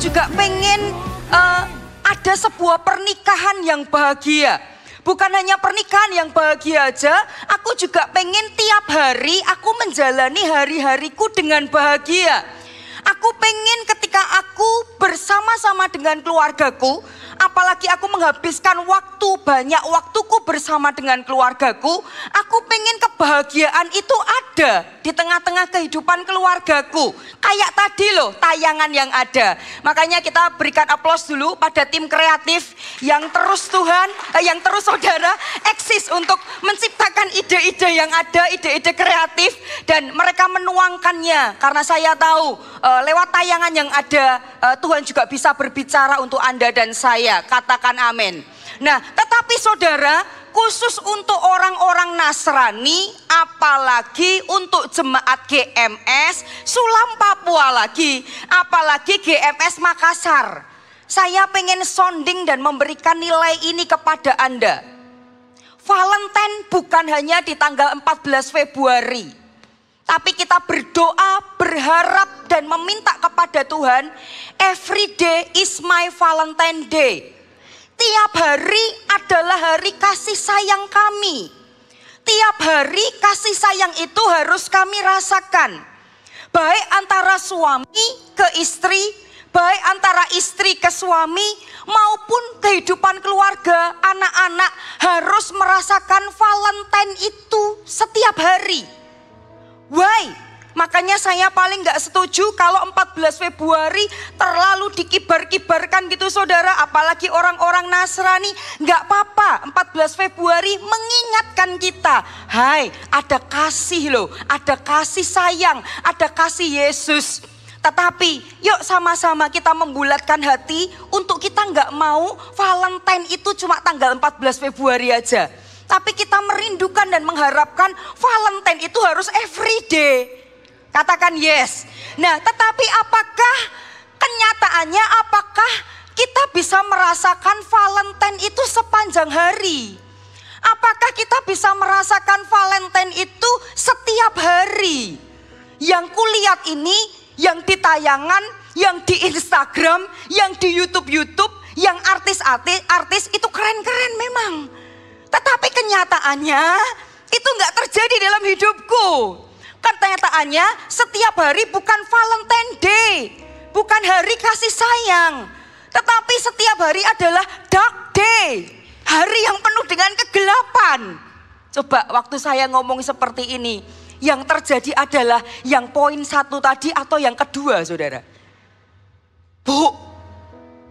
juga pengen ada sebuah pernikahan yang bahagia. Bukan hanya pernikahan yang bahagia aja, aku juga pengen tiap hari aku menjalani hari-hariku dengan bahagia. Aku pengen ketika aku bersama-sama dengan keluargaku, apalagi aku menghabiskan banyak waktuku bersama dengan keluargaku, aku pengen kebahagiaan itu ada di tengah-tengah kehidupan keluargaku. Kayak tadi loh tayangan yang ada. Makanya kita berikan aplaus dulu pada tim kreatif yang terus yang terus saudara eksis untuk menciptakan ide-ide yang ada, ide-ide kreatif, dan mereka menuangkannya. Karena saya tahu lewat tayangan yang ada Tuhan juga bisa berbicara untuk Anda dan saya. Katakan amin. Nah, tetapi saudara, khusus untuk orang-orang Nasrani, apalagi untuk jemaat GMS Sulam Papua lagi, apalagi GMS Makassar. Saya pengen sounding dan memberikan nilai ini kepada Anda. Valentine bukan hanya di tanggal 14 Februari. Tapi kita berdoa, berharap dan meminta kepada Tuhan, every day is my Valentine Day. Tiap hari adalah hari kasih sayang kami. Tiap hari kasih sayang itu harus kami rasakan. Baik antara suami ke istri, baik antara istri ke suami, maupun kehidupan keluarga, anak-anak harus merasakan Valentine itu setiap hari. Why? Makanya saya paling gak setuju kalau 14 Februari terlalu dikibar-kibarkan gitu saudara. Apalagi orang-orang Nasrani. Gak apa-apa 14 Februari mengingatkan kita. Hai, ada kasih loh, ada kasih sayang, ada kasih Yesus. Tetapi yuk sama-sama kita membulatkan hati untuk kita gak mau Valentine itu cuma tanggal 14 Februari aja. Tapi kita merindukan dan mengharapkan Valentine itu harus everyday. Katakan yes. Nah, tetapi apakah kenyataannya, apakah kita bisa merasakan Valentine itu sepanjang hari? Apakah kita bisa merasakan Valentine itu setiap hari? Yang kulihat ini, yang di tayangan, yang di Instagram, yang di YouTube, yang artis itu keren-keren memang. Tetapi kenyataannya itu nggak terjadi dalam hidupku. Kenyataannya setiap hari bukan Valentine Day, bukan hari kasih sayang, tetapi setiap hari adalah dark day, hari yang penuh dengan kegelapan. Coba waktu saya ngomong seperti ini, yang terjadi adalah yang poin 1 tadi atau yang kedua saudara? Bu,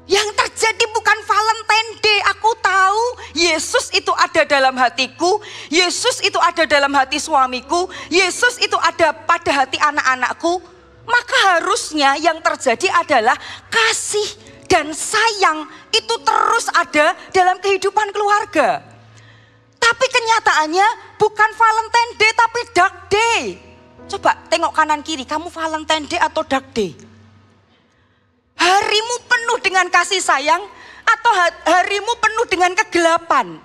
yang terjadi bukan Valentine Day. Aku tahu Yesus itu ada dalam hatiku, Yesus itu ada dalam hati suamiku, Yesus itu ada pada hati anak-anakku. Maka harusnya yang terjadi adalah kasih dan sayang itu terus ada dalam kehidupan keluarga. Tapi kenyataannya bukan Valentine Day tapi dark day. Coba tengok kanan kiri, kamu Valentine Day atau dark day? Harimu penuh dengan kasih sayang atau harimu penuh dengan kegelapan?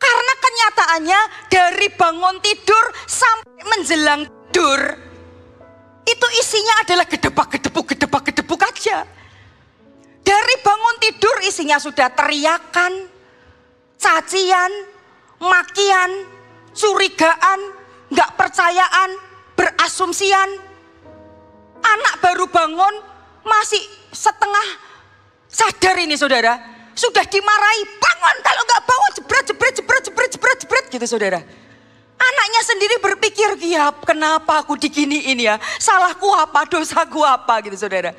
Karena kenyataannya dari bangun tidur sampai menjelang tidur, itu isinya adalah gedebak-gedebuk aja. Dari bangun tidur isinya sudah teriakan, cacian, makian, curigaan, gak percayaan, berasumsian. Anak baru bangun masih setengah sadar ini saudara, sudah dimarahi, bangun kalau gak bangun jebret gitu saudara. Anaknya sendiri berpikir, ya kenapa aku diginiin ya, salahku apa, dosaku apa gitu saudara.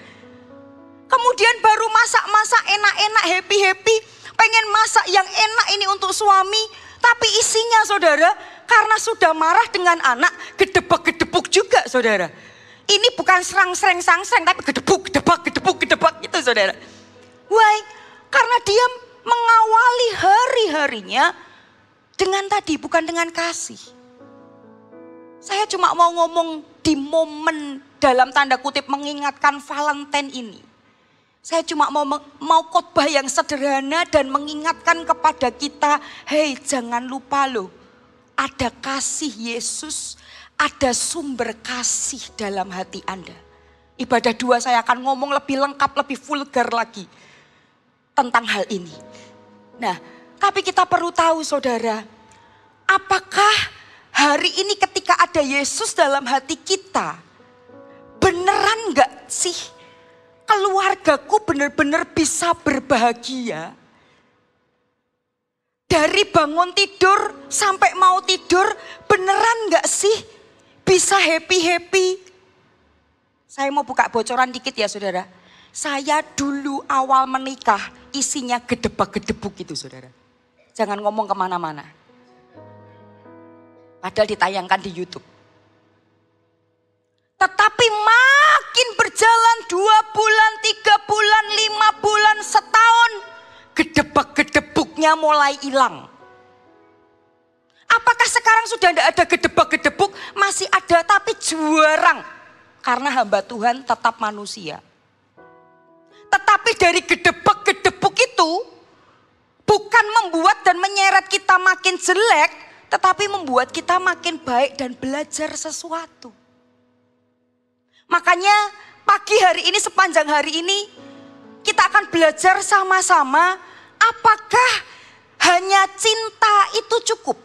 Kemudian baru masak-masak enak-enak, happy-happy, pengen masak yang enak ini untuk suami. Tapi isinya saudara, karena sudah marah dengan anak, gedebak-gedebuk juga saudara. Ini bukan serang-sereng sangseng, tapi gedebuk gitu saudara. Why? Karena dia mengawali hari-harinya dengan tadi, bukan dengan kasih. Saya cuma mau ngomong di momen dalam tanda kutip mengingatkan Valentine ini. Saya cuma mau khotbah yang sederhana dan mengingatkan kepada kita, hei jangan lupa loh, ada kasih Yesus, ada sumber kasih dalam hati Anda. Ibadah 2 saya akan ngomong lebih lengkap, lebih vulgar lagi tentang hal ini. Nah, tapi kita perlu tahu saudara, apakah hari ini ketika ada Yesus dalam hati kita, beneran gak sih keluargaku benar-benar bisa berbahagia? Dari bangun tidur sampai mau tidur, beneran gak sih bisa happy-happy? Saya mau buka bocoran dikit ya saudara. Saya dulu awal menikah isinya gedebak-gedebuk gitu saudara. Jangan ngomong kemana-mana. Padahal ditayangkan di YouTube. Tetapi makin berjalan 2 bulan, 3 bulan, 5 bulan, setahun. Gedebak-gedebuknya mulai hilang. Apakah sekarang sudah tidak ada gedebak-gedebuk? Masih ada tapi jarang. Karena hamba Tuhan tetap manusia. Tetapi dari gedebak-gedebuk itu bukan membuat dan menyeret kita makin jelek, tetapi membuat kita makin baik dan belajar sesuatu. Makanya pagi hari ini, sepanjang hari ini, kita akan belajar sama-sama apakah hanya cinta itu cukup.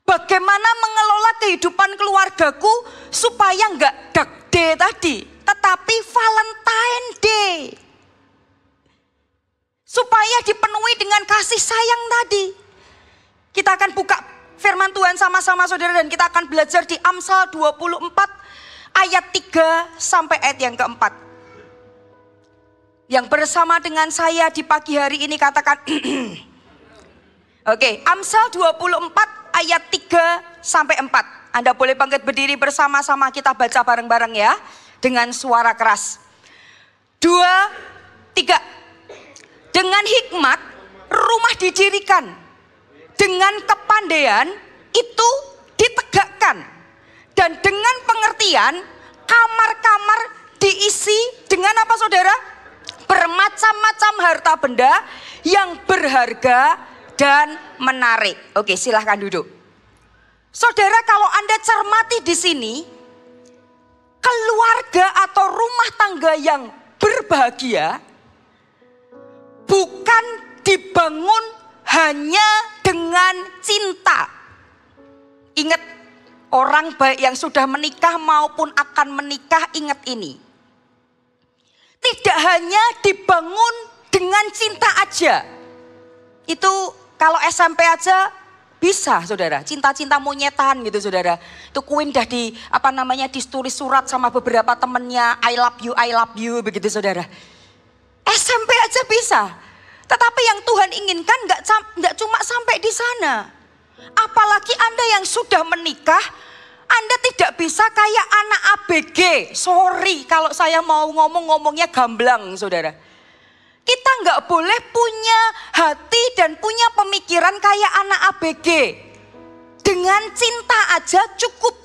Bagaimana mengelola kehidupan keluargaku supaya enggak dark day tadi, tetapi Valentine Day. Supaya dipenuhi dengan kasih sayang tadi. Kita akan buka firman Tuhan sama-sama saudara, dan kita akan belajar di Amsal 24 ayat 3 sampai ayat yang keempat. Yang bersama dengan saya di pagi hari ini katakan Oke, Amsal 24 ayat 3 sampai 4. Anda boleh bangkit berdiri bersama-sama, kita baca bareng-bareng ya dengan suara keras. 2, 3. Dengan hikmat rumah didirikan, dengan kepandaian itu ditegakkan, dan dengan pengertian kamar-kamar diisi dengan apa saudara? Bermacam-macam harta benda yang berharga dan menarik. Oke, silahkan duduk. Saudara, kalau Anda cermati di sini, keluarga atau rumah tangga yang berbahagia bukan dibangun hanya dengan cinta. Ingat, orang baik yang sudah menikah maupun akan menikah, ingat ini. Tidak hanya dibangun dengan cinta aja. Itu kalau SMP aja bisa saudara, cinta-cinta monyetan gitu saudara. Itu Queen dah ditulis surat sama beberapa temennya, I love you begitu saudara. SMP aja bisa. Tetapi yang Tuhan inginkan nggak cuma sampai di sana. Apalagi Anda yang sudah menikah, Anda tidak bisa kayak anak ABG. Sorry kalau saya mau ngomongnya gamblang saudara. Kita nggak boleh punya hati dan punya pemikiran kayak anak ABG. Dengan cinta aja cukup.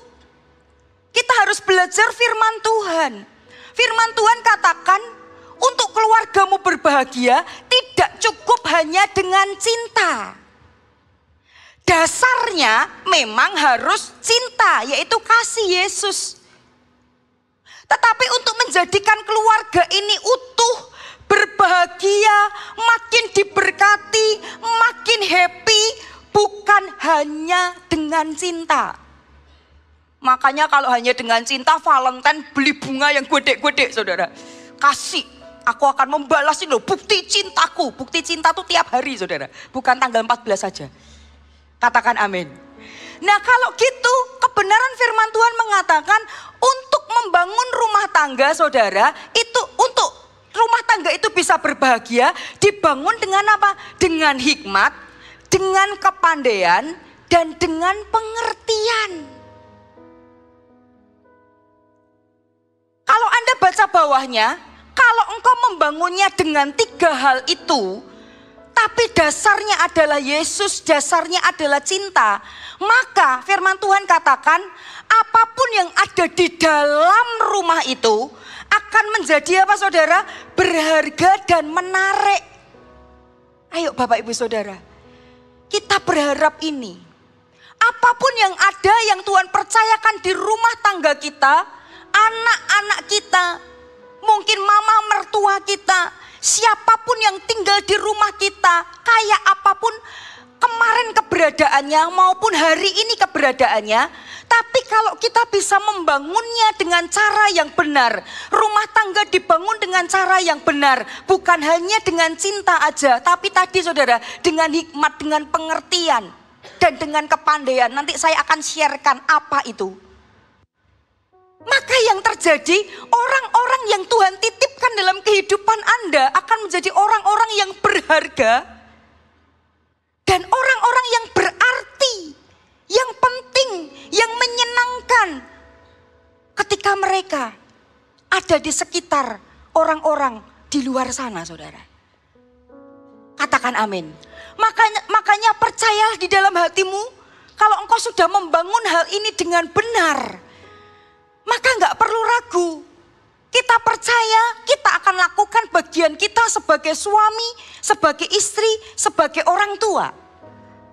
Kita harus belajar firman Tuhan. Firman Tuhan katakan, untuk keluargamu berbahagia tidak cukup hanya dengan cinta. Dasarnya memang harus cinta, yaitu kasih Yesus. Tetapi untuk menjadikan keluarga ini utuh, berbahagia, makin diberkati, makin happy, bukan hanya dengan cinta. Makanya kalau hanya dengan cinta, Valentine beli bunga yang gede-gede saudara. Kasih, aku akan membalas ini loh, bukti cintaku. Bukti cinta tuh tiap hari saudara, bukan tanggal 14 saja. Katakan amin. Nah kalau gitu, kebenaran firman Tuhan mengatakan untuk membangun rumah tangga saudara, itu untuk rumah tangga itu bisa berbahagia, dibangun dengan apa? Dengan hikmat, dengan kepandaian, dan dengan pengertian. Kalau Anda baca bawahnya, kalau engkau membangunnya dengan 3 hal itu, tapi dasarnya adalah Yesus, dasarnya adalah cinta, maka firman Tuhan katakan apapun yang ada di dalam rumah itu akan menjadi apa saudara? Berharga dan menarik. Ayo Bapak Ibu Saudara, kita berharap ini. Apapun yang ada yang Tuhan percayakan di rumah tangga kita, anak-anak kita, mungkin mama mertua kita, siapapun yang tinggal di rumah kita, kayak apapun kemarin keberadaannya maupun hari ini keberadaannya, tapi kalau kita bisa membangunnya dengan cara yang benar, rumah tangga dibangun dengan cara yang benar, bukan hanya dengan cinta aja, tapi tadi saudara, dengan hikmat, dengan pengertian, dan dengan kepandaian. Nanti saya akan sharekan apa itu. Maka yang terjadi, orang-orang yang Tuhan titipkan dalam kehidupan Anda akan menjadi orang-orang yang berharga, dan orang-orang yang berarti, yang penting, yang menyenangkan ketika mereka ada di sekitar orang-orang di luar sana, saudara. Katakan amin. Makanya percayalah di dalam hatimu, kalau engkau sudah membangun hal ini dengan benar, maka gak perlu ragu. Kita percaya kita akan lakukan bagian kita sebagai suami, sebagai istri, sebagai orang tua.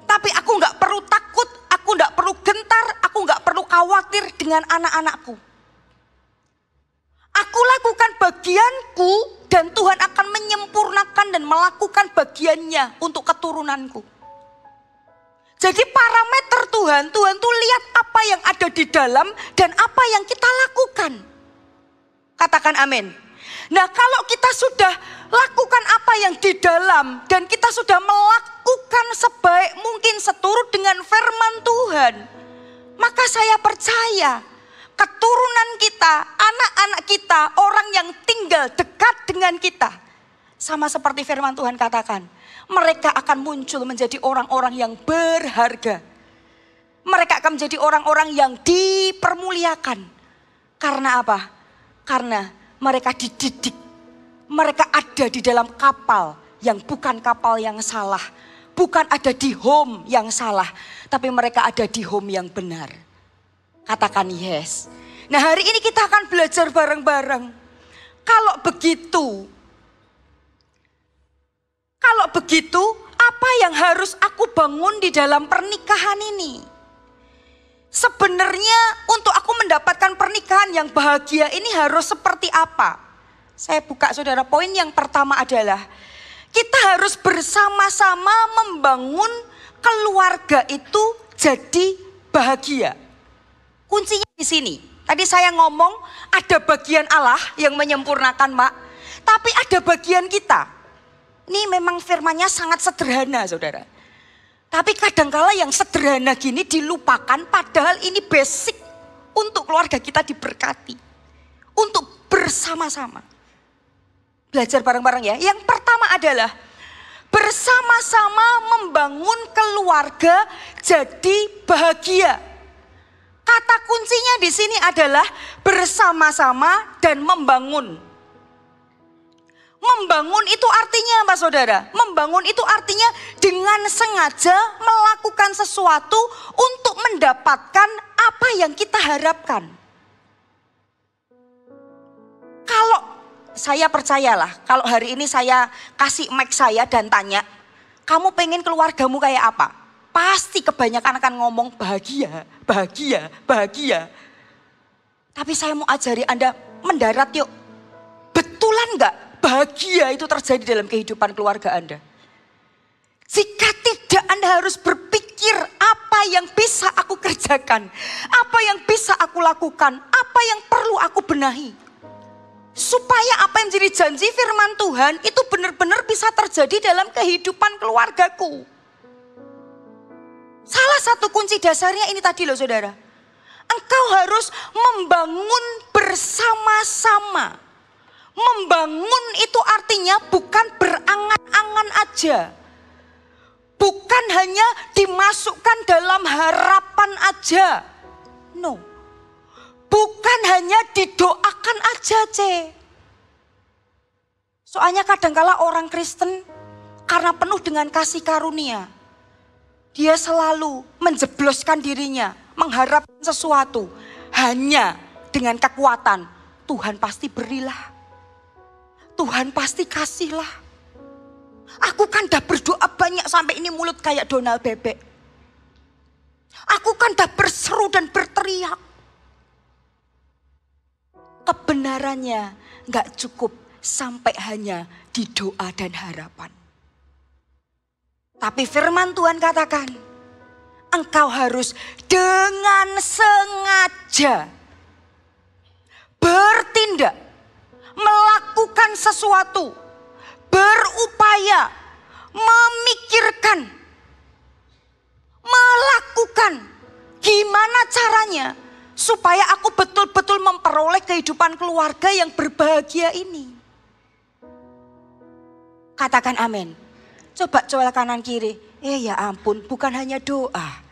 Tapi aku gak perlu takut, aku gak perlu gentar, aku gak perlu khawatir dengan anak-anakku. Aku lakukan bagianku dan Tuhan akan menyempurnakan dan melakukan bagiannya untuk keturunanku. Jadi parameter Tuhan tuh lihat apa yang ada di dalam dan apa yang kita lakukan. Katakan amin. Nah, kalau kita sudah lakukan apa yang di dalam dan kita sudah melakukan sebaik mungkin seturut dengan firman Tuhan, maka saya percaya keturunan kita, anak-anak kita, orang yang tinggal dekat dengan kita, sama seperti firman Tuhan katakan, mereka akan muncul menjadi orang-orang yang berharga. Mereka akan menjadi orang-orang yang dipermuliakan. Karena apa? Karena mereka dididik, mereka ada di dalam kapal yang bukan kapal yang salah, bukan ada di home yang salah, tapi mereka ada di home yang benar. Katakan yes. Nah, hari ini kita akan belajar bareng-bareng. Kalau begitu, apa yang harus aku bangun di dalam pernikahan ini? Sebenarnya untuk aku mendapatkan pernikahan yang bahagia ini harus seperti apa? Saya buka saudara, poin yang pertama adalah kita harus bersama-sama membangun keluarga itu jadi bahagia. Kuncinya di sini. Tadi saya ngomong ada bagian Allah yang menyempurnakan, Mak. Tapi ada bagian kita. Ini memang firmannya sangat sederhana, saudara. Tapi kadangkala yang sederhana gini dilupakan, padahal ini basic untuk keluarga kita diberkati. Untuk bersama-sama. Belajar bareng-bareng ya. Yang pertama adalah bersama-sama membangun keluarga jadi bahagia. Kata kuncinya di sini adalah bersama-sama dan membangun. Membangun itu artinya apa, saudara? Membangun itu artinya dengan sengaja melakukan sesuatu untuk mendapatkan apa yang kita harapkan. Kalau saya percayalah, kalau hari ini saya kasih mic saya dan tanya, kamu pengen keluargamu kayak apa? Pasti kebanyakan akan ngomong bahagia, bahagia, bahagia. Tapi saya mau ajari Anda mendarat yuk. Betulan enggak bahagia itu terjadi dalam kehidupan keluarga Anda? Jika tidak, Anda harus berpikir apa yang bisa aku kerjakan, apa yang bisa aku lakukan, apa yang perlu aku benahi. Supaya apa yang jadi janji firman Tuhan itu benar-benar bisa terjadi dalam kehidupan keluargaku. Salah satu kunci dasarnya ini tadi loh, saudara. Engkau harus membangun bersama-sama. Membangun itu artinya bukan berangan-angan aja. Bukan hanya dimasukkan dalam harapan aja. No. Bukan hanya didoakan aja, Soalnya kadangkala orang Kristen karena penuh dengan kasih karunia, dia selalu menjebloskan dirinya, mengharapkan sesuatu hanya dengan kekuatan. Tuhan pasti berilah. Tuhan pasti kasihlah. Aku kan dah berdoa banyak sampai ini mulut kayak Donald bebek. Aku kan dah berseru dan berteriak. kebenarannya gak cukup sampai hanya di doa dan harapan. Tapi firman Tuhan katakan, engkau harus dengan sengaja bertindak, melakukan sesuatu, berupaya, memikirkan, melakukan. Gimana caranya supaya aku betul-betul memperoleh kehidupan keluarga yang berbahagia ini? Katakan amin. Coba colek kanan kiri. Ya ampun, bukan hanya doa,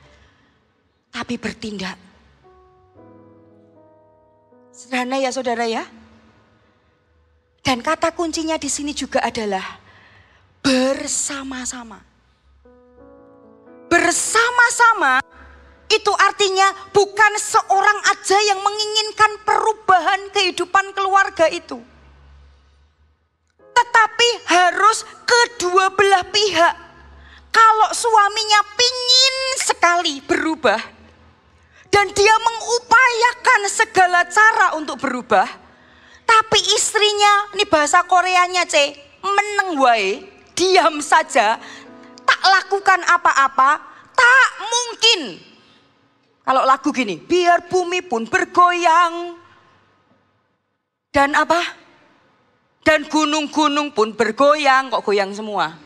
tapi bertindak. Sederhana ya saudara ya. Dan kata kuncinya di sini juga adalah bersama-sama. Bersama-sama itu artinya bukan seorang aja yang menginginkan perubahan kehidupan keluarga itu. Tetapi harus kedua belah pihak. Kalau suaminya pingin sekali berubah dan dia mengupayakan segala cara untuk berubah, tapi istrinya, ini bahasa Koreanya meneng wae, diam saja, tak lakukan apa-apa, tak mungkin. Kalau lagu gini, biar bumi pun bergoyang dan apa? Dan gunung-gunung pun bergoyang, kok goyang semua?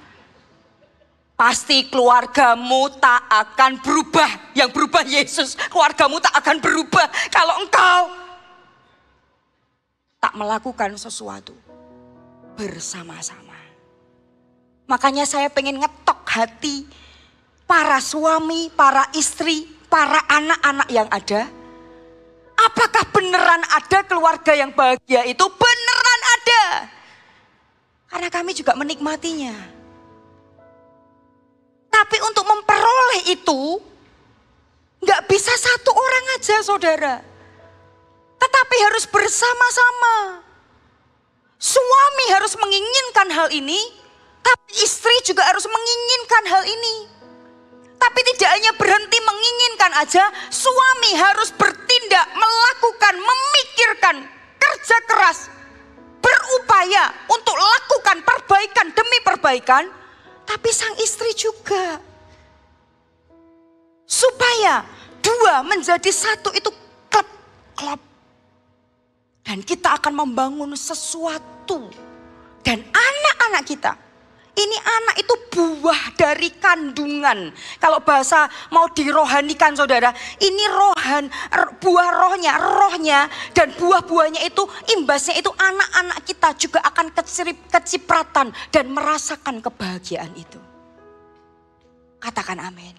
Pasti keluargamu tak akan berubah. Yang berubah Yesus, keluargamu tak akan berubah kalau engkau tak melakukan sesuatu bersama-sama. Makanya saya pengen ngetok hati para suami, para istri, para anak-anak yang ada. Apakah beneran ada keluarga yang bahagia itu? Beneran ada. Karena kami juga menikmatinya. Tapi untuk memperoleh itu gak bisa satu orang aja saudara. Tetapi harus bersama-sama. Suami harus menginginkan hal ini, tapi istri juga harus menginginkan hal ini. Tapi tidak hanya berhenti menginginkan aja, suami harus bertindak, melakukan, memikirkan, kerja keras, berupaya untuk lakukan perbaikan demi perbaikan. Tapi sang istri juga. Supaya dua menjadi satu itu klop. Dan kita akan membangun sesuatu. Dan anak-anak kita. Ini anak itu buah dari kandungan. Kalau bahasa mau dirohanikan saudara. Ini buah rohnya. Dan buah-buahnya itu imbasnya itu anak-anak kita juga akan kecipratan. Dan merasakan kebahagiaan itu. Katakan amin.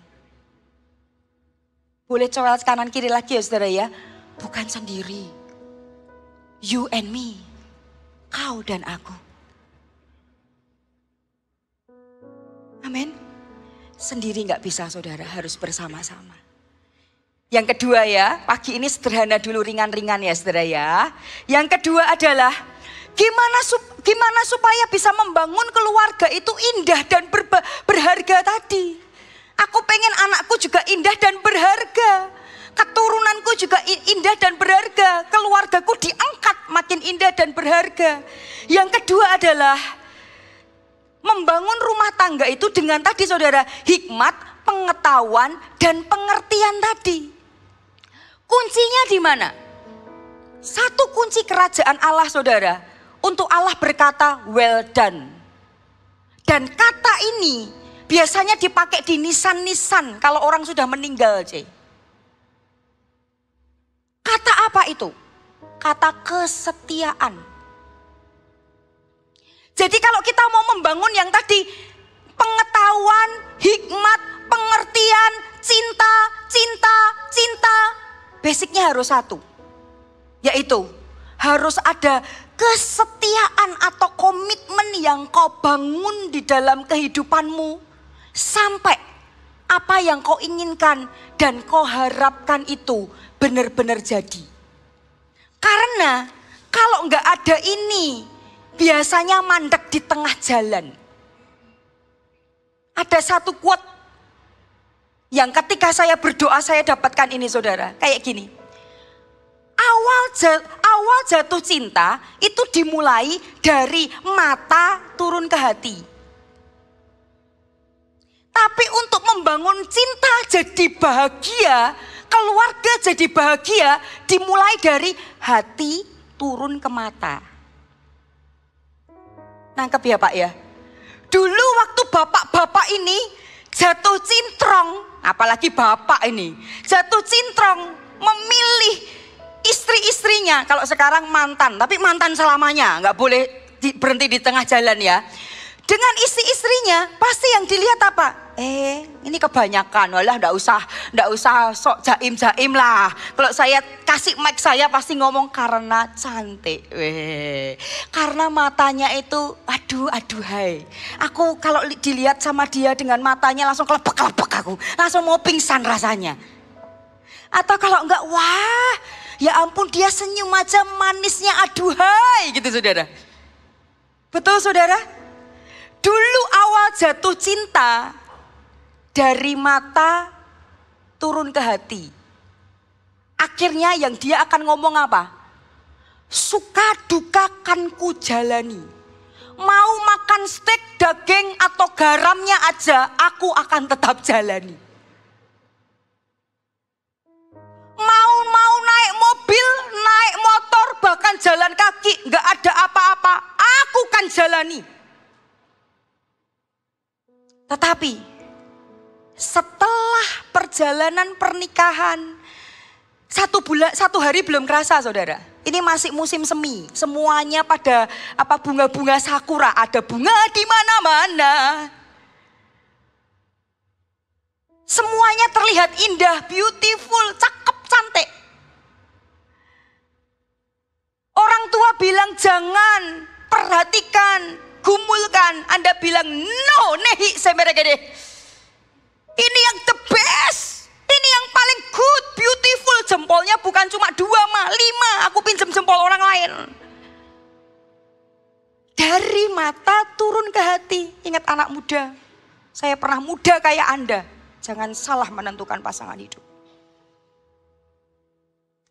Boleh coel kanan kiri lagi ya saudara ya. Bukan sendiri. You and me. Kau dan aku. Amin. Sendiri gak bisa saudara, harus bersama-sama. Yang kedua ya, pagi ini sederhana dulu, ringan-ringan ya saudara ya. Yang kedua adalah gimana supaya bisa membangun keluarga itu indah dan berharga tadi. Aku pengen anakku juga indah dan berharga. Keturunanku juga indah dan berharga. Keluargaku diangkat makin indah dan berharga. Yang kedua adalah membangun rumah tangga itu dengan tadi saudara, hikmat, pengetahuan, dan pengertian tadi. Kuncinya di mana? Satu kunci kerajaan Allah saudara, untuk Allah berkata well done. Dan kata ini biasanya dipakai di nisan-nisan kalau orang sudah meninggal. Kata apa itu? Kata kesetiaan. Jadi kalau kita mau membangun yang tadi pengetahuan, hikmat, pengertian, cinta, basicnya harus satu. Yaitu harus ada kesetiaan atau komitmen yang kau bangun di dalam kehidupanmu. Sampai apa yang kau inginkan dan kau harapkan itu benar-benar jadi. Karena kalau nggak ada ini, biasanya mandek di tengah jalan. Ada satu quote yang ketika saya berdoa saya dapatkan ini saudara. Kayak gini. awal jatuh cinta itu dimulai dari mata turun ke hati. Tapi untuk membangun cinta jadi bahagia, keluarga jadi bahagia, dimulai dari hati turun ke mata. Nangkep ya Pak ya? Dulu waktu bapak-bapak ini jatuh cintrong, apalagi bapak ini, jatuh cintrong memilih istri-istrinya. Kalau sekarang mantan, tapi mantan selamanya, nggak boleh berhenti di tengah jalan ya. Dengan istri-istrinya pasti yang dilihat apa? Ini kebanyakan, walah nggak usah sok jaim lah. Kalau saya kasih mic saya pasti ngomong karena cantik, karena matanya itu, aduh hai. Aku kalau dilihat sama dia dengan matanya langsung kelepek aku, langsung mau pingsan rasanya. Atau kalau enggak, wah, ya ampun dia senyum aja manisnya, aduh hai, gitu saudara. Betul saudara? Dulu awal jatuh cinta dari mata turun ke hati. Akhirnya yang dia akan ngomong apa? Suka duka kan ku jalani. Mau makan steak, daging atau garamnya aja aku akan tetap jalani. Mau naik mobil, naik motor, bahkan jalan kaki, gak ada apa-apa, aku kan jalani. Tetapi setelah perjalanan pernikahan, 1 hari belum kerasa saudara. Ini masih musim semi, semuanya pada bunga-bunga sakura, ada bunga di mana-mana. Semuanya terlihat indah, beautiful, cakep, cantik. Orang tua bilang jangan, perhatikan, gumulkan. Anda bilang no, nehi semeregede. Ini yang the best. Ini yang paling good, beautiful. Jempolnya bukan cuma 2, 5. Aku pinjam jempol orang lain. Dari mata turun ke hati. Ingat anak muda. Saya pernah muda kayak Anda. Jangan salah menentukan pasangan hidup.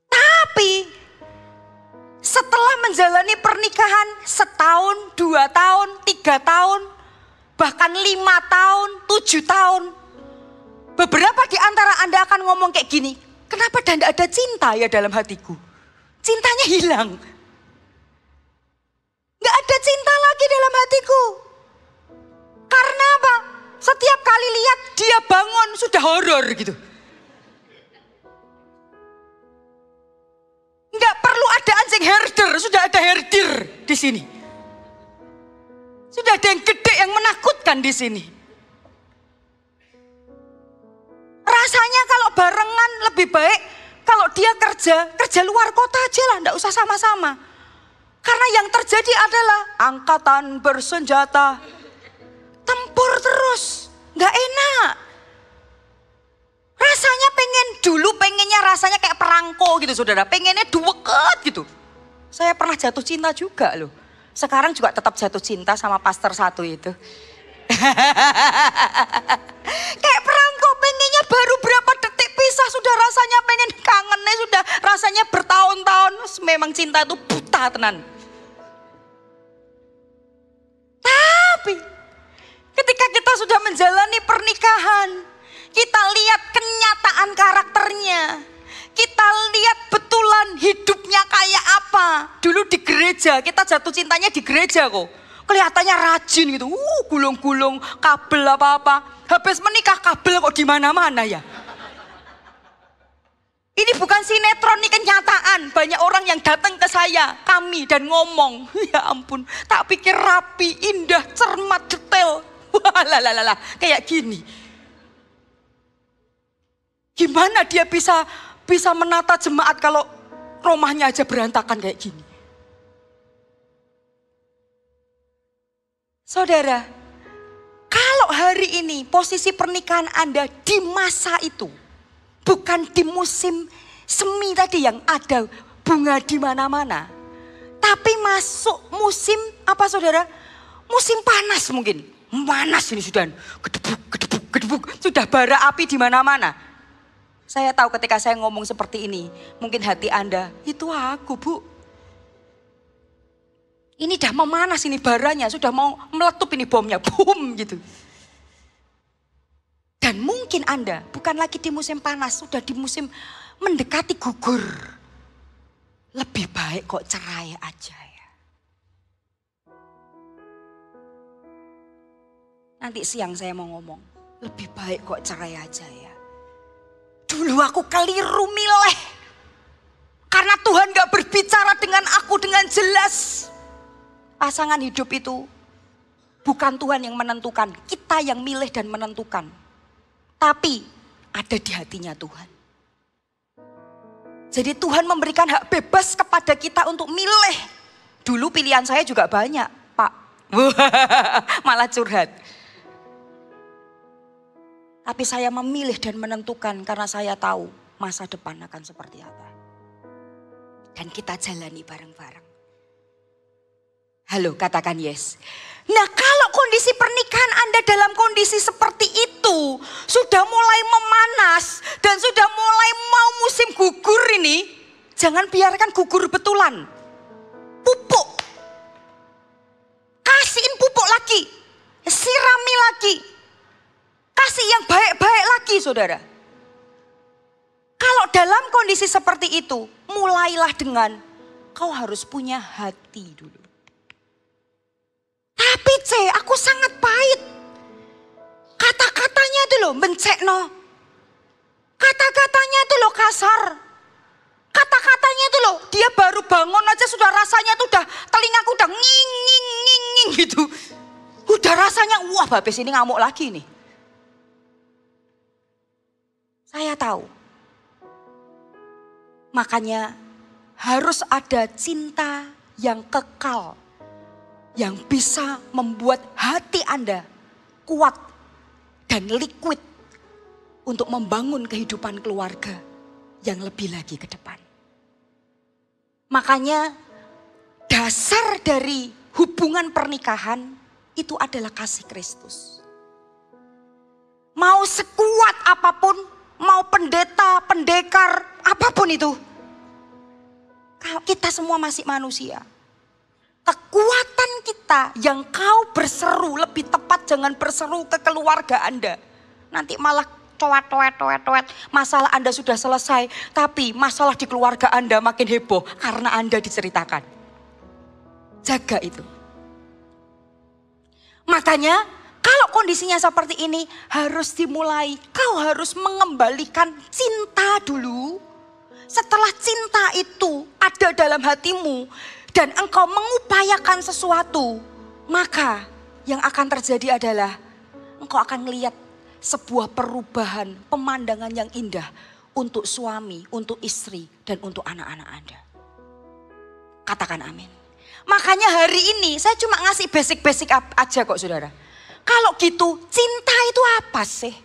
Tapi setelah menjalani pernikahan 1 tahun, 2 tahun, 3 tahun, bahkan 5 tahun, 7 tahun. Beberapa di antara Anda akan ngomong kayak gini, kenapa tidak ada cinta ya dalam hatiku? Cintanya hilang. Gak ada cinta lagi dalam hatiku. Karena apa? Setiap kali lihat dia bangun sudah horor gitu. Nggak perlu ada anjing herder, sudah ada herdir di sini. Sudah ada yang gede yang menakutkan di sini. Rasanya kalau barengan lebih baik kalau dia kerja luar kota aja lah, nggak usah sama-sama. Karena yang terjadi adalah angkatan bersenjata, tempur terus, nggak enak. Rasanya pengennya rasanya kayak perangko gitu saudara, pengennya duweket gitu. Saya pernah jatuh cinta juga loh. Sekarang juga tetap jatuh cinta sama pastor 1 itu. Kayak perangko, pengennya baru berapa detik pisah sudah rasanya pengen kangennya, sudah rasanya bertahun-tahun. Memang cinta itu buta tenan. Tapi ketika kita sudah menjalani pernikahan, kita lihat kenyataan karakternya. Kita lihat betulan hidupnya kayak apa. Dulu di gereja, kita jatuh cintanya di gereja kok. Kelihatannya rajin gitu. Gulung-gulung kabel apa-apa. Habis menikah kabel kok di mana-mana ya. Ini bukan sinetron, ini kenyataan. Banyak orang yang datang ke saya, kami, dan ngomong, ya ampun, tak pikir rapi, indah, cermat, detail. Wah, kayak gini. Gimana dia bisa menata jemaat kalau rumahnya aja berantakan kayak gini? Saudara, kalau hari ini posisi pernikahan Anda di masa itu, bukan di musim semi tadi yang ada bunga di mana-mana, tapi masuk musim apa saudara? Musim panas mungkin. Panas ini sudah gedebuk, sudah bara api di mana-mana. Saya tahu ketika saya ngomong seperti ini, mungkin hati Anda, itu aku Bu. Ini dah memanas ini baranya, sudah mau meletup ini bomnya, boom gitu. Dan mungkin Anda bukan lagi di musim panas, sudah di musim mendekati gugur. Lebih baik kok cerai aja ya. Nanti siang saya mau ngomong, lebih baik kok cerai aja ya. Dulu aku keliru milih. Karena Tuhan gak berbicara dengan aku dengan jelas. Pasangan hidup itu bukan Tuhan yang menentukan. Kita yang milih dan menentukan. Tapi ada di hatinya Tuhan. Jadi Tuhan memberikan hak bebas kepada kita untuk milih. Dulu pilihan saya juga banyak, Pak. Malah curhat. Tapi saya memilih dan menentukan karena saya tahu masa depan akan seperti apa. Dan kita jalani bareng-bareng. Halo, katakan yes. Nah, kalau kondisi pernikahan Anda dalam kondisi seperti itu, sudah mulai memanas dan sudah mulai mau musim gugur ini, jangan biarkan gugur betulan. Pupuk. Kasihin pupuk lagi. Sirami lagi. Kasih yang baik-baik lagi, saudara. Kalau dalam kondisi seperti itu, mulailah dengan kau harus punya hati dulu. Tapi aku sangat pahit. Kata-katanya itu loh mencekno. Kata-katanya itu loh kasar. Kata-katanya itu loh, dia baru bangun aja sudah rasanya tuh udah, telingaku udah nging gitu. Udah rasanya, wah babes ini ngamuk lagi nih. Saya tahu. Makanya harus ada cinta yang kekal. Yang bisa membuat hati Anda kuat dan liquid untuk membangun kehidupan keluarga yang lebih lagi ke depan. Makanya dasar dari hubungan pernikahan itu adalah kasih Kristus. Mau sekuat apapun, mau pendeta, pendekar, apapun itu. Kita semua masih manusia. Kekuatan kita yang kau berseru, lebih tepat jangan berseru ke keluarga Anda. Nanti malah coet. Masalah Anda sudah selesai, tapi masalah di keluarga Anda makin heboh karena Anda diceritakan. Jaga itu. Makanya kalau kondisinya seperti ini harus dimulai. Kau harus mengembalikan cinta dulu. Setelah cinta itu ada dalam hatimu dan engkau mengupayakan sesuatu, maka yang akan terjadi adalah engkau akan melihat sebuah perubahan, pemandangan yang indah untuk suami, untuk istri, dan untuk anak-anak Anda. Katakan amin. Makanya hari ini saya cuma ngasih basic-basic aja kok saudara. Kalau gitu cinta itu apa sih?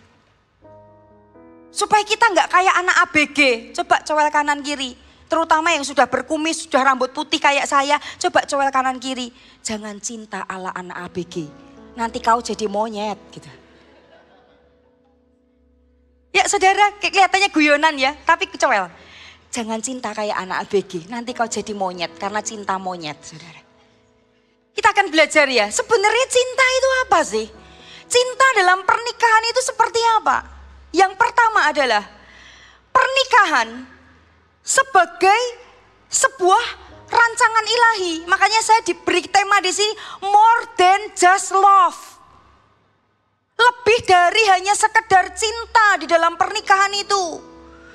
Supaya kita nggak kayak anak ABG, coba cowel kanan kiri. Terutama yang sudah berkumis, sudah rambut putih kayak saya, coba cowel kanan kiri. Jangan cinta ala anak ABG, nanti kau jadi monyet gitu. Ya saudara, kelihatannya guyonan ya, tapi cowel. Jangan cinta kayak anak ABG, nanti kau jadi monyet karena cinta monyet saudara. Kita akan belajar ya, sebenarnya cinta itu apa sih? Cinta dalam pernikahan itu seperti apa? Yang pertama adalah pernikahan sebagai sebuah rancangan ilahi. Makanya saya diberi tema di sini more than just love. Lebih dari hanya sekedar cinta di dalam pernikahan itu.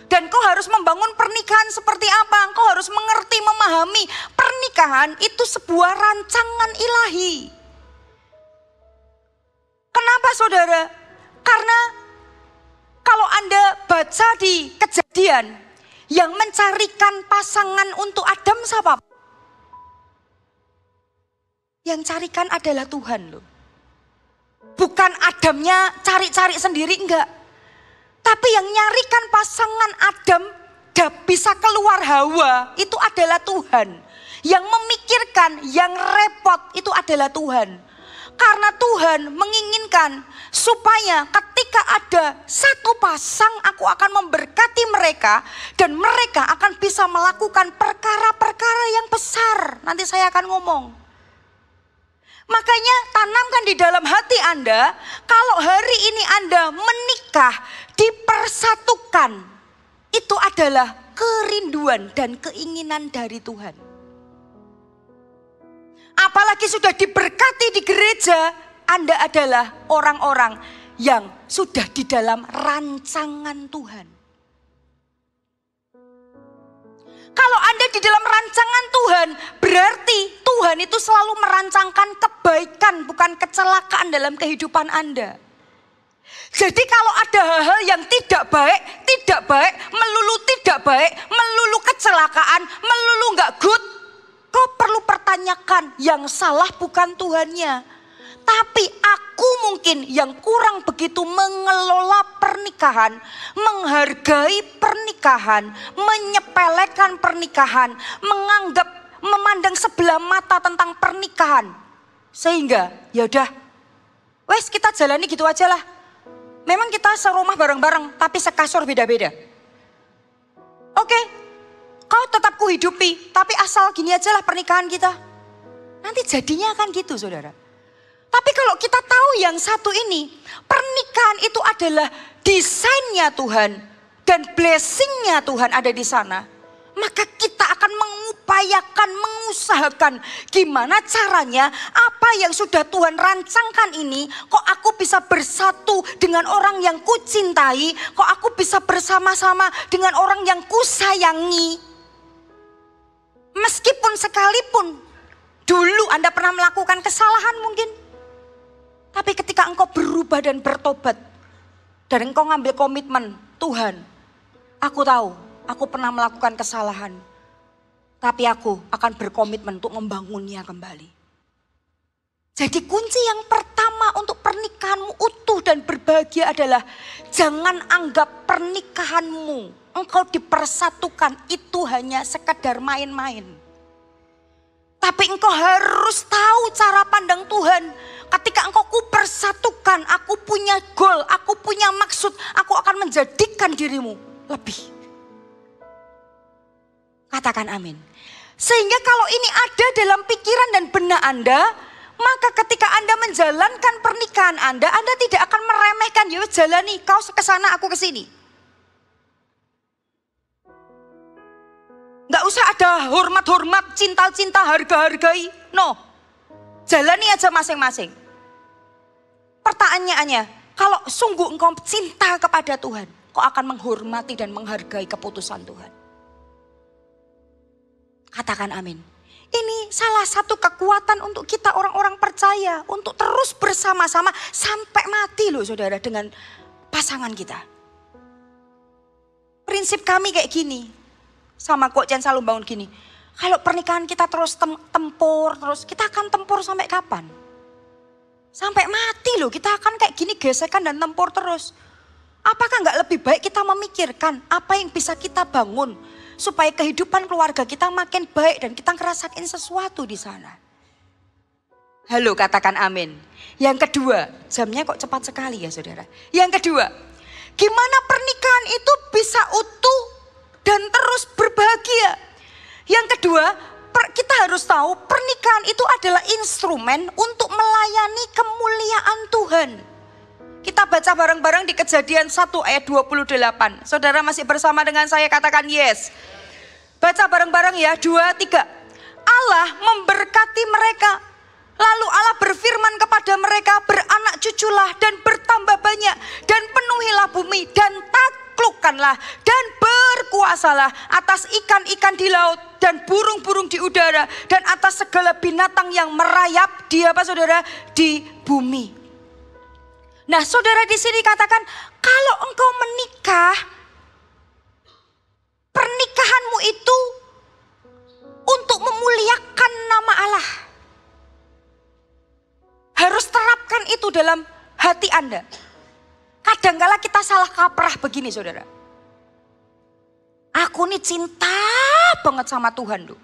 Dan kau harus membangun pernikahan seperti apa? Kau harus mengerti, memahami pernikahan itu sebuah rancangan ilahi. Kenapa saudara? Karena kalau Anda baca di Kejadian, yang mencarikan pasangan untuk Adam siapa? Yang carikan adalah Tuhan loh. Bukan Adamnya cari-cari sendiri, enggak. Tapi yang nyarikan pasangan Adam bisa keluar Hawa itu adalah Tuhan. Yang memikirkan, yang repot itu adalah Tuhan. Karena Tuhan menginginkan supaya ketika ketika ada satu pasang, aku akan memberkati mereka dan mereka akan bisa melakukan perkara-perkara yang besar. Nanti saya akan ngomong. Makanya tanamkan di dalam hati Anda, kalau hari ini Anda menikah, dipersatukan, itu adalah kerinduan dan keinginan dari Tuhan. Apalagi sudah diberkati di gereja, Anda adalah orang-orang yang sudah di dalam rancangan Tuhan. Kalau Anda di dalam rancangan Tuhan, berarti Tuhan itu selalu merancangkan kebaikan, bukan kecelakaan dalam kehidupan Anda. Jadi kalau ada hal-hal yang tidak baik, melulu kecelakaan, melulu nggak good, kau perlu pertanyakan, yang salah bukan Tuhannya. Tapi aku mungkin yang kurang begitu mengelola pernikahan, menghargai pernikahan, menyepelekan pernikahan, memandang sebelah mata tentang pernikahan. Sehingga yaudah, wes kita jalani gitu aja lah. Memang kita serumah bareng-bareng, tapi sekasur beda-beda. Oke, kau tetap kuhidupi, tapi asal gini aja lah pernikahan kita. Nanti jadinya akan gitu, saudara. Tapi kalau kita tahu yang satu ini, pernikahan itu adalah desainnya Tuhan dan blessingnya Tuhan ada di sana. Maka kita akan mengusahakan gimana caranya, apa yang sudah Tuhan rancangkan ini, kok aku bisa bersatu dengan orang yang kucintai, kok aku bisa bersama-sama dengan orang yang kusayangi. Meskipun sekalipun dulu Anda pernah melakukan kesalahan mungkin. Tapi ketika engkau berubah dan bertobat, dan engkau ngambil komitmen, Tuhan, aku tahu aku pernah melakukan kesalahan, tapi aku akan berkomitmen untuk membangunnya kembali. Jadi kunci yang pertama untuk pernikahanmu utuh dan berbahagia adalah jangan anggap pernikahanmu, engkau dipersatukan itu hanya sekedar main-main. Tapi engkau harus tahu cara pandang Tuhan. Ketika engkau kupersatukan, aku punya goal, aku punya maksud, aku akan menjadikan dirimu lebih. Katakan amin. Sehingga kalau ini ada dalam pikiran dan benak Anda, maka ketika Anda menjalankan pernikahan Anda tidak akan meremehkan, ya jalani, kau ke sana, aku ke sini. Gak usah ada hormat-hormat, cinta-cinta, harga-hargai. No, jalani aja masing-masing. Pertanyaannya, kalau sungguh engkau cinta kepada Tuhan, kau akan menghormati dan menghargai keputusan Tuhan. Katakan amin. Ini salah satu kekuatan untuk kita orang-orang percaya, untuk terus bersama-sama sampai mati loh saudara dengan pasangan kita. Prinsip kami kayak gini. Sama Kok Chen selalu bangun gini. Kalau pernikahan kita terus tempur terus, kita akan tempur sampai kapan? Sampai mati loh, kita akan kayak gini gesekan dan tempur terus. Apakah nggak lebih baik kita memikirkan apa yang bisa kita bangun supaya kehidupan keluarga kita makin baik dan kita ngerasain sesuatu di sana? Halo, katakan amin. Yang kedua, jamnya kok cepat sekali ya saudara. Yang kedua, gimana pernikahan itu bisa utuh dan terus berbahagia? Yang kedua, kita harus tahu pernikahan itu adalah instrumen untuk melayani kemuliaan Tuhan. Kita baca bareng-bareng di Kejadian 1 ayat 28. Saudara masih bersama dengan saya, katakan yes. Baca bareng-bareng ya, 2, 3. Allah memberkati mereka. Lalu Allah berfirman kepada mereka, beranak cuculah dan bertambah banyak. Dan penuhilah bumi dan taklukkanlah dan berkuasalah atas ikan-ikan di laut dan burung-burung di udara. Dan atas segala binatang yang merayap di apa saudara? Di bumi. Nah saudara di sini katakan, kalau engkau menikah, pernikahanmu itu untuk memuliakan nama Allah. Harus terapkan itu dalam hati Anda. Kadangkala kita salah kaprah begini saudara. Aku nih cinta banget sama Tuhan loh.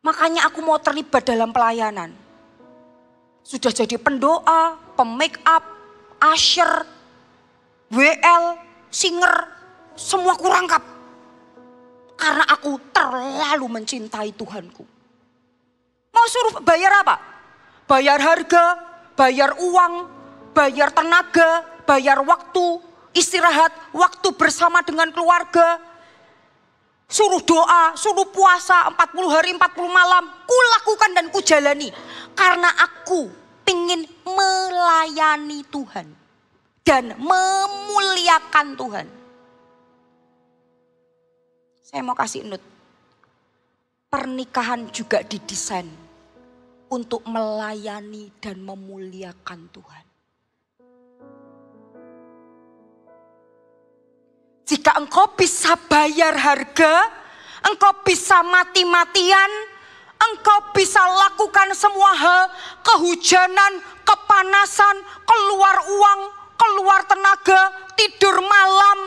Makanya aku mau terlibat dalam pelayanan. Sudah jadi pendoa, pemake up, usher, WL, singer, semua kurangkap. Karena aku terlalu mencintai Tuhanku. Mau suruh bayar apa? Bayar harga, bayar uang, bayar tenaga, bayar waktu, istirahat, waktu bersama dengan keluarga. Suruh doa, suruh puasa 40 hari 40 malam. Kulakukan dan kujalani. Karena aku ingin melayani Tuhan. Dan memuliakan Tuhan. Saya mau kasih note. Pernikahan juga didesain untuk melayani dan memuliakan Tuhan. Jika engkau bisa bayar harga, engkau bisa mati-matian, engkau bisa lakukan semua hal, kehujanan, kepanasan, keluar uang, keluar tenaga, tidur malam,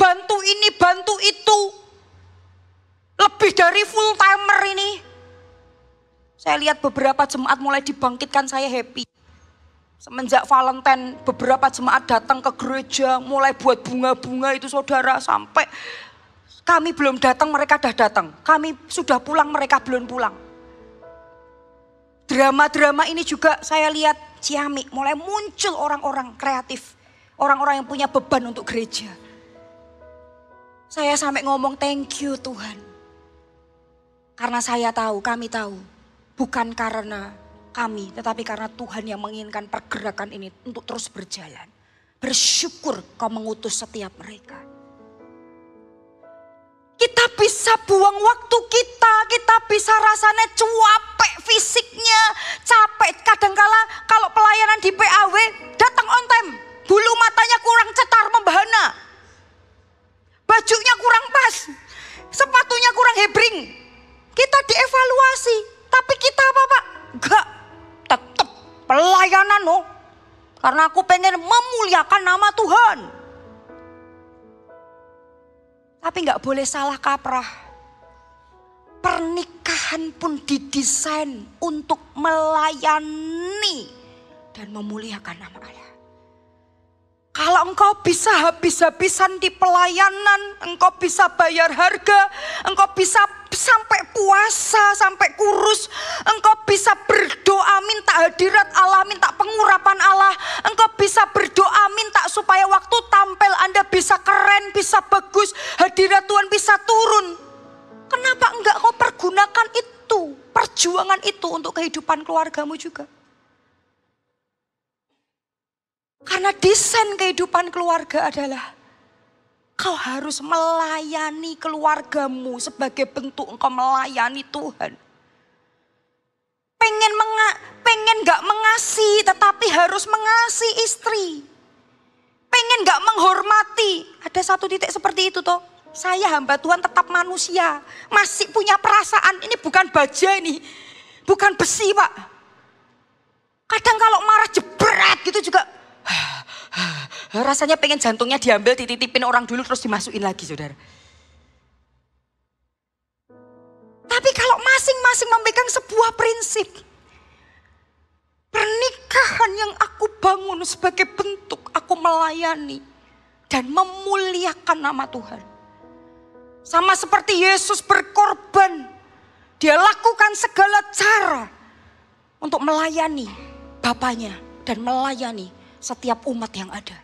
bantu ini, bantu itu. Lebih dari full timer ini. Saya lihat beberapa jemaat mulai dibangkitkan, saya happy. Semenjak Valentine beberapa jemaat datang ke gereja, mulai buat bunga-bunga itu saudara, sampai kami belum datang mereka dah datang. Kami sudah pulang mereka belum pulang. Drama-drama ini juga saya lihat ciamik, mulai muncul orang-orang kreatif. Orang-orang yang punya beban untuk gereja. Saya sampai ngomong thank you Tuhan. Karena saya tahu, kami tahu, bukan karena kami, tetapi karena Tuhan yang menginginkan pergerakan ini untuk terus berjalan. Bersyukur kau mengutus setiap mereka. Kita bisa buang waktu kita bisa rasanya capek fisiknya, capek. Kadangkala kalau pelayanan di PAW datang on time, bulu matanya kurang cetar membahana. Bajunya kurang pas, sepatunya kurang hebring. Kita dievaluasi, tapi kita apa Pak? Enggak, tetap pelayanan loh. Karena aku pengen memuliakan nama Tuhan. Tapi enggak boleh salah kaprah. Pernikahan pun didesain untuk melayani dan memuliakan nama Allah. Kalau engkau bisa habis-habisan di pelayanan, engkau bisa bayar harga, engkau bisa sampai puasa, sampai kurus, engkau bisa berdoa minta hadirat Allah, minta pengurapan Allah, engkau bisa berdoa minta supaya waktu tampil Anda bisa keren, bisa bagus, hadirat Tuhan bisa turun. Kenapa enggak kau pergunakan itu, perjuangan itu untuk kehidupan keluargamu juga? Karena desain kehidupan keluarga adalah kau harus melayani keluargamu sebagai bentuk engkau melayani Tuhan. Pengen gak mengasihi tetapi harus mengasihi istri. Pengen gak menghormati. Ada satu titik seperti itu toh. Saya hamba Tuhan tetap manusia. Masih punya perasaan. Ini bukan baja ini. Bukan besi Pak. Kadang kalau marah jebret gitu juga. Rasanya pengen jantungnya diambil, dititipin orang dulu terus dimasukin lagi saudara. Tapi kalau masing-masing memegang sebuah prinsip. Pernikahan yang aku bangun sebagai bentuk aku melayani dan memuliakan nama Tuhan. Sama seperti Yesus berkorban. Dia lakukan segala cara untuk melayani Bapaknya dan melayani setiap umat yang ada.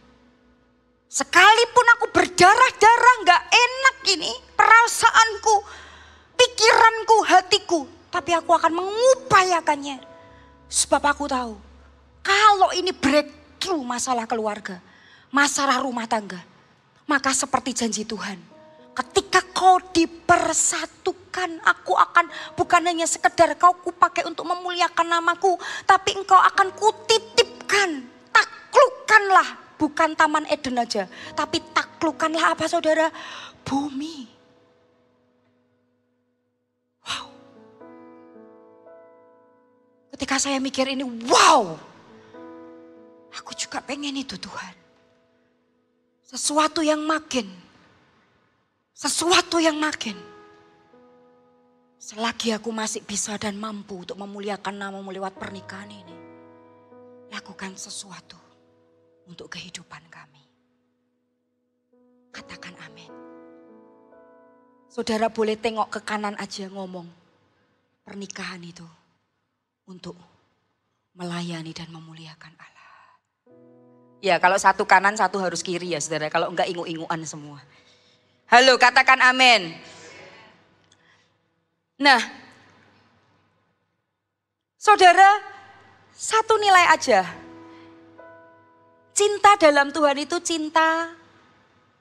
Sekalipun aku berdarah-darah gak enak ini perasaanku, pikiranku, hatiku. Tapi aku akan mengupayakannya. Sebab aku tahu kalau ini breakthrough masalah keluarga, masalah rumah tangga. Maka seperti janji Tuhan, ketika kau dipersatukan, aku akan bukan hanya sekedar kau kupakai untuk memuliakan namaku, tapi engkau akan kutitipkan. Taklukkanlah, bukan Taman Eden aja, tapi taklukkanlah apa saudara? Bumi. Wow. Ketika saya mikir ini, wow. Aku juga pengen itu Tuhan. Sesuatu yang makin. Selagi aku masih bisa dan mampu untuk memuliakan namamu lewat pernikahan ini. Lakukan sesuatu untuk kehidupan kami. Katakan amin. Saudara boleh tengok ke kanan aja ngomong. Pernikahan itu untuk melayani dan memuliakan Allah. Ya kalau satu kanan satu harus kiri ya saudara. Kalau enggak ingu-inguan semua. Halo katakan amin. Nah saudara satu nilai aja. Cinta dalam Tuhan itu cinta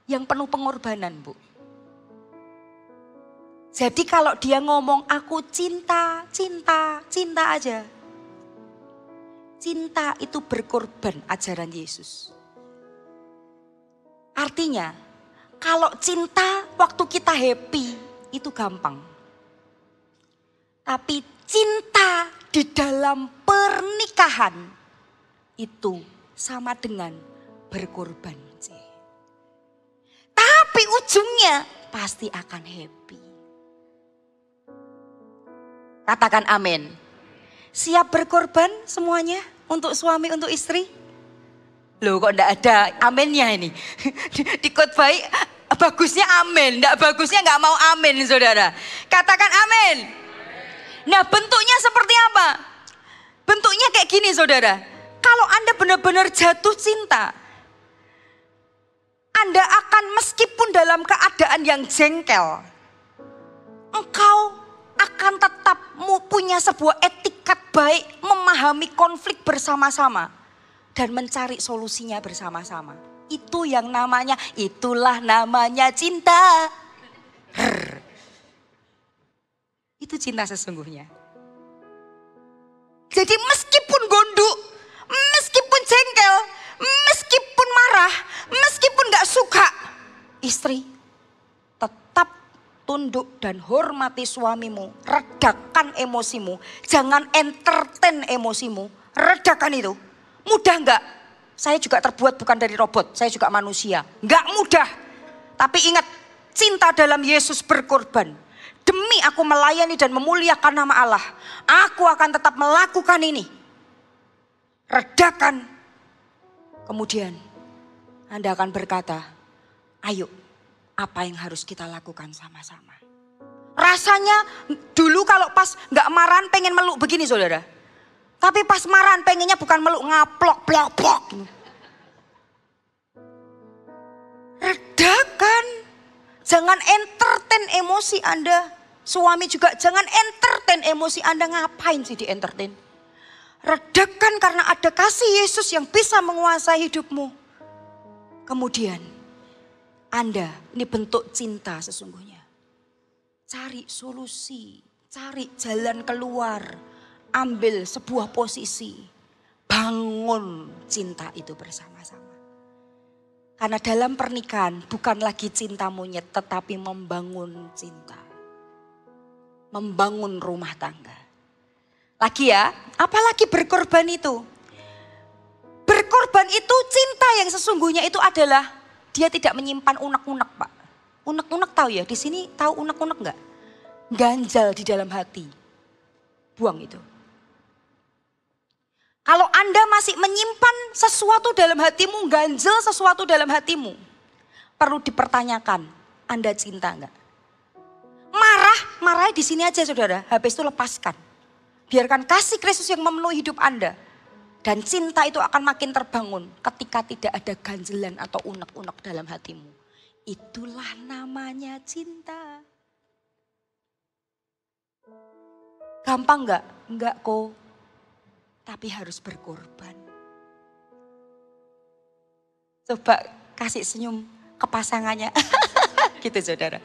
yang penuh pengorbanan, Bu. Jadi kalau dia ngomong aku cinta, cinta, cinta aja. Cinta itu berkorban ajaran Yesus. Artinya kalau cinta waktu kita happy itu gampang. Tapi cinta di dalam pernikahan itu sama dengan berkorban. Tapi ujungnya pasti akan happy. Katakan amin. Siap berkorban semuanya untuk suami, untuk istri? Loh kok enggak ada aminnya ini? Di khotbah bagusnya amin, enggak bagusnya enggak mau amin saudara. Katakan amin. Nah bentuknya seperti apa? Bentuknya kayak gini saudara. Kalau Anda benar-benar jatuh cinta, Anda akan meskipun dalam keadaan yang jengkel, engkau akan tetap punya sebuah etikat baik, memahami konflik bersama-sama dan mencari solusinya bersama-sama. Itulah namanya cinta. Itu cinta sesungguhnya. Jadi meskipun gondok, meskipun jengkel, meskipun marah, meskipun gak suka, istri tetap tunduk dan hormati suamimu. Redakan emosimu, jangan entertain emosimu. Redakan itu. Mudah gak? Saya juga terbuat bukan dari robot, saya juga manusia. Gak mudah. Tapi ingat, cinta dalam Yesus berkorban. Demi aku melayani dan memuliakan nama Allah, aku akan tetap melakukan ini. Redakan. Kemudian Anda akan berkata, ayo apa yang harus kita lakukan sama-sama. Rasanya dulu kalau pas gak marahan pengen meluk begini saudara. Tapi pas marahan pengennya bukan meluk, ngaplok, plok, plok. Redakan. Jangan entertain emosi Anda. Suami juga jangan entertain emosi Anda. Ngapain sih di entertain? Redakan karena ada kasih Yesus yang bisa menguasai hidupmu. Kemudian Anda, ini bentuk cinta sesungguhnya. Cari solusi, cari jalan keluar, ambil sebuah posisi. Bangun cinta itu bersama-sama. Karena dalam pernikahan bukan lagi cinta monyet tetapi membangun cinta. Membangun rumah tangga. Lagi ya, apalagi berkorban itu. Berkorban itu cinta yang sesungguhnya itu adalah dia tidak menyimpan unek-unek Pak. Unek-unek tahu ya, di sini tahu unek-unek enggak? Ganjal di dalam hati. Buang itu. Kalau Anda masih menyimpan sesuatu dalam hatimu, ganjel sesuatu dalam hatimu, perlu dipertanyakan, Anda cinta enggak? Marah di sini aja saudara, habis itu lepaskan. Biarkan kasih Kristus yang memenuhi hidup Anda. Dan cinta itu akan makin terbangun ketika tidak ada ganjelan atau unek-unek dalam hatimu. Itulah namanya cinta. Gampang enggak? Enggak kok. Tapi harus berkorban. Coba kasih senyum ke pasangannya. Gitu saudara.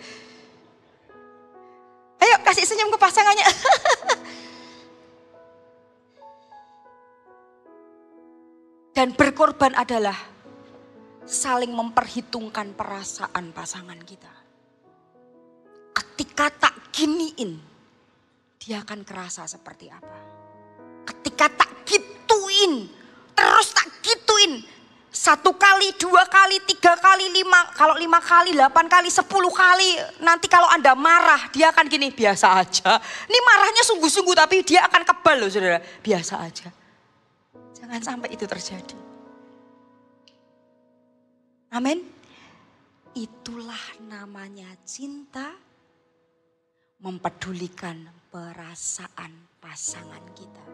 Ayo kasih senyum ke pasangannya. Dan berkorban adalah saling memperhitungkan perasaan pasangan kita. Ketika tak giniin, dia akan kerasa seperti apa. Ketika tak gituin, terus tak gituin. 1 kali, 2 kali, 3 kali, 5. Kalau 5 kali, 8 kali, 10 kali. Nanti kalau Anda marah, dia akan gini, biasa aja. Ini marahnya sungguh-sungguh tapi dia akan kebal loh saudara. Biasa aja. Jangan sampai itu terjadi. Amin. Itulah namanya cinta, mempedulikan perasaan pasangan kita.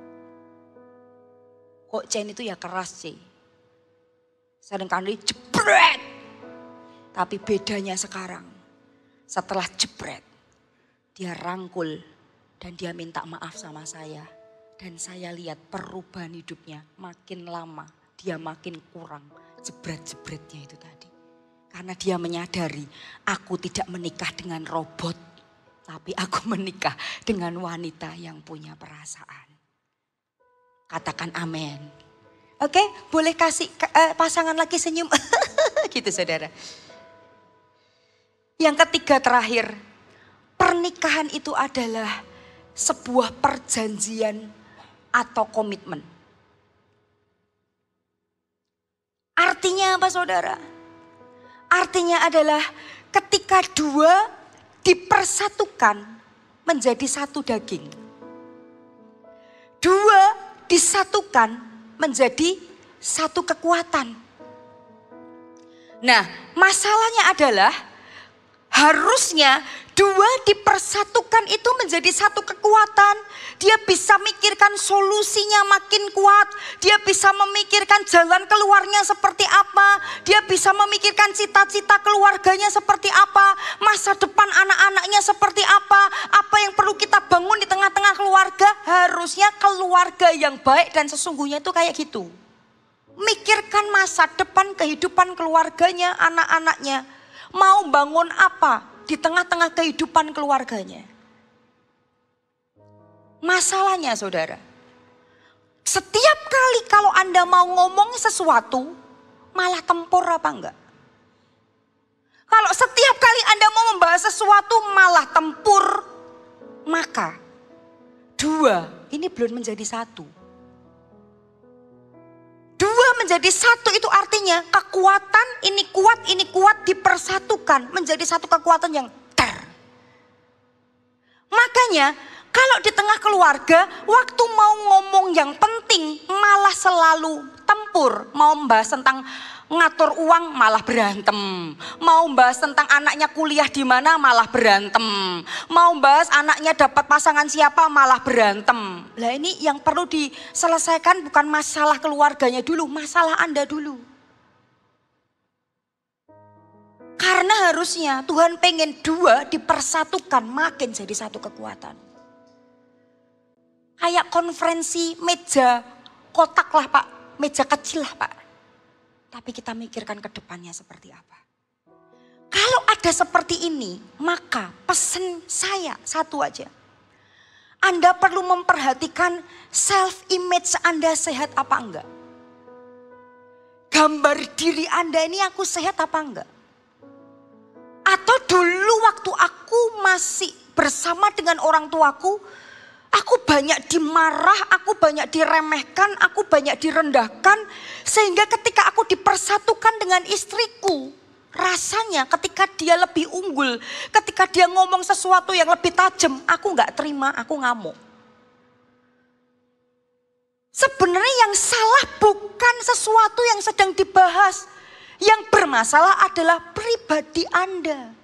Kok Chen itu ya keras sih. Seringkali jebret. Tapi bedanya sekarang, setelah jebret, dia rangkul dan dia minta maaf sama saya. Dan saya lihat perubahan hidupnya makin lama, dia makin kurang jebret-jebretnya itu tadi. Karena dia menyadari, aku tidak menikah dengan robot, tapi aku menikah dengan wanita yang punya perasaan. Katakan amin. Oke, boleh kasih pasangan lagi senyum. Gitu saudara. Yang ketiga terakhir, pernikahan itu adalah sebuah perjanjian atau komitmen. Artinya apa saudara? Artinya adalah ketika dua dipersatukan menjadi satu daging. Dua disatukan menjadi satu kekuatan. Nah, masalahnya adalah harusnya dua dipersatukan itu menjadi satu kekuatan. Dia bisa mikirkan solusinya makin kuat. Dia bisa memikirkan jalan keluarnya seperti apa. Dia bisa memikirkan cita-cita keluarganya seperti apa. Masa depan anak-anaknya seperti apa. Apa yang perlu kita bangun di tengah-tengah keluarga. Harusnya keluarga yang baik dan sesungguhnya itu kayak gitu. Mikirkan masa depan kehidupan keluarganya, anak-anaknya. Mau bangun apa di tengah-tengah kehidupan keluarganya. Masalahnya saudara, setiap kali kalau Anda mau ngomong sesuatu, malah tempur apa enggak? Kalau setiap kali Anda mau membahas sesuatu malah tempur, maka dua ini belum menjadi satu. Dua menjadi satu itu artinya kekuatan ini kuat dipersatukan menjadi satu kekuatan yang ter. Makanya kalau di tengah keluarga waktu mau ngomong yang penting malah selalu tempur. Mau membahas tentang ngatur uang malah berantem. Mau membahas tentang anaknya kuliah di mana malah berantem. Mau membahas anaknya dapat pasangan siapa malah berantem. Lah ini yang perlu diselesaikan bukan masalah keluarganya dulu, masalah Anda dulu. Karena harusnya Tuhan pengen dua dipersatukan makin jadi satu kekuatan. Kayak konferensi meja kotak lah Pak, meja kecil lah Pak. Tapi kita mikirkan ke depannya seperti apa. Kalau ada seperti ini, maka pesan saya satu aja. Anda perlu memperhatikan self image Anda sehat apa enggak. Gambar diri Anda ini aku sehat apa enggak. Atau dulu waktu aku masih bersama dengan orang tuaku, aku banyak dimarah, aku banyak diremehkan, aku banyak direndahkan. Sehingga ketika aku dipersatukan dengan istriku, rasanya ketika dia lebih unggul, ketika dia ngomong sesuatu yang lebih tajam, aku gak terima, aku ngamuk. Sebenarnya yang salah bukan sesuatu yang sedang dibahas. Yang bermasalah adalah pribadi Anda.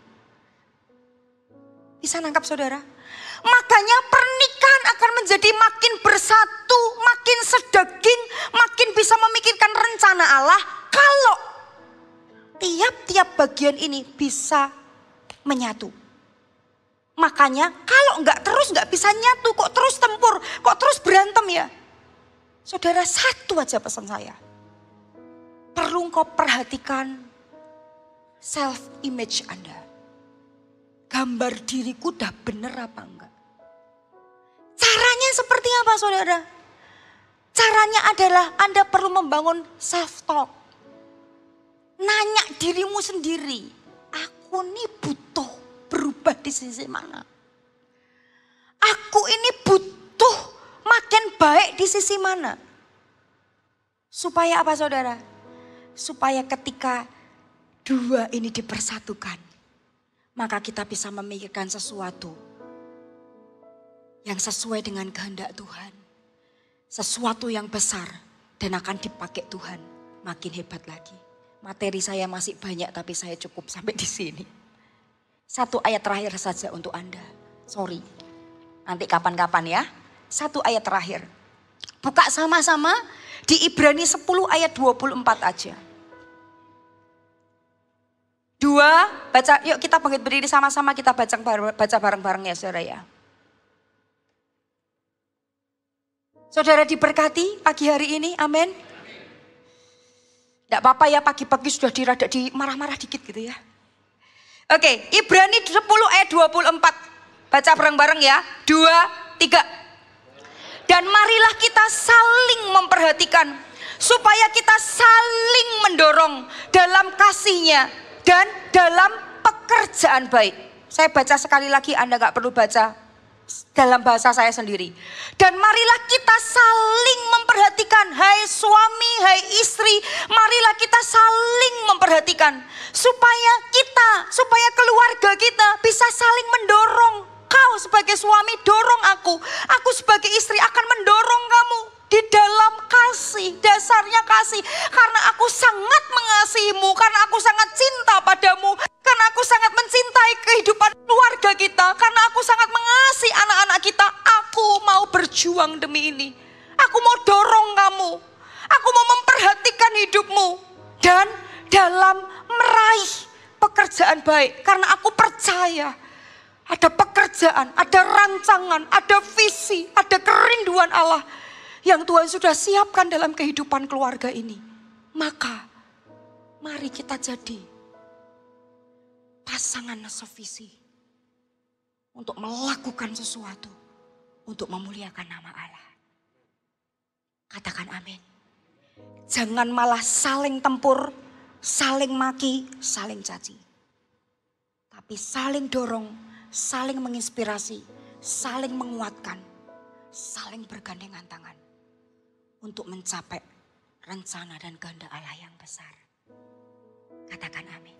Bisa nangkap saudara? Makanya pernikahan akan menjadi makin bersatu, makin sedaging, makin bisa memikirkan rencana Allah. Kalau tiap-tiap bagian ini bisa menyatu. Makanya kalau terus nggak bisa nyatu, kok terus tempur, kok terus berantem ya. Saudara, satu aja pesan saya. Perlu engkau perhatikan self image Anda. Gambar diriku udah bener apa enggak? Caranya seperti apa saudara? Caranya adalah Anda perlu membangun self talk. Nanya dirimu sendiri, aku ini butuh berubah di sisi mana? Aku ini butuh makin baik di sisi mana? Supaya apa saudara? Supaya ketika dua ini dipersatukan, maka kita bisa memikirkan sesuatu yang sesuai dengan kehendak Tuhan. Sesuatu yang besar dan akan dipakai Tuhan makin hebat lagi. Materi saya masih banyak tapi saya cukup sampai di sini. Satu ayat terakhir saja untuk Anda. Sorry. Nanti kapan-kapan ya. Satu ayat terakhir. Buka sama-sama di Ibrani 10 ayat 24 aja. Baca, yuk kita bangkit berdiri sama-sama, kita baca bareng-bareng ya saudara ya. Saudara diberkati pagi hari ini, amin. Tidak apa-apa ya pagi-pagi sudah marah-marah dikit gitu ya. Oke, Ibrani 10 ayat 24. Baca bareng-bareng ya. 2, 3. Dan marilah kita saling memperhatikan. Supaya kita saling mendorong dalam kasihnya. Dan dalam pekerjaan baik. Saya baca sekali lagi, Anda gak perlu baca dalam bahasa saya sendiri. Dan marilah kita saling memperhatikan. Hai suami, hai istri, marilah kita saling memperhatikan. Supaya keluarga kita bisa saling mendorong. Kau sebagai suami dorong aku sebagai istri akan mendorong kamu di dalam kasih. Dasarnya kasih, karena aku sangat mengasihimu, karena aku sangat cinta padamu, karena aku sangat mencintai kehidupan keluarga kita, karena aku sangat mengasihi anak-anak kita. Aku mau berjuang demi ini. Aku mau dorong kamu. Aku mau memperhatikan hidupmu. Dan dalam meraih pekerjaan baik, karena aku percaya ada pekerjaan, ada rancangan, ada visi, ada kerinduan Allah yang Tuhan sudah siapkan dalam kehidupan keluarga ini. Maka mari kita jadi pasangan sevisi untuk melakukan sesuatu untuk memuliakan nama Allah. Katakan amin. Jangan malah saling tempur, saling maki, saling caci. Tapi saling dorong, saling menginspirasi, saling menguatkan, saling bergandengan tangan untuk mencapai rencana dan kehendak Allah yang besar. Katakan amin.